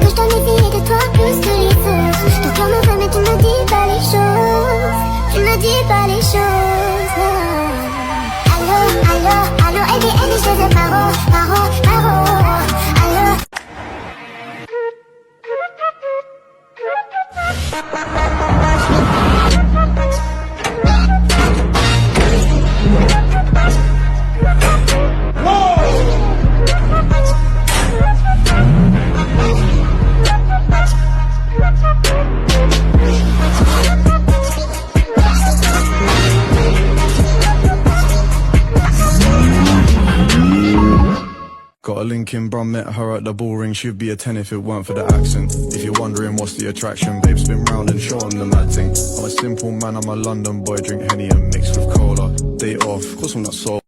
que je donne mes de toi plus que les autres. Ton cœur me veut mais tu ne me dis pas les choses. Tu ne me dis pas les choses. Allô, allô, allô, et je te paro, paro, paro. Allô. Got a Lincoln, bruh, met her at the ball ring. She'd be a 10 if it weren't for the accent. If you're wondering what's the attraction, babe, spin round and show 'em the mad thing. I'm a simple man, I'm a London boy, drink Henny and mix with cola. Day off, course I'm not so.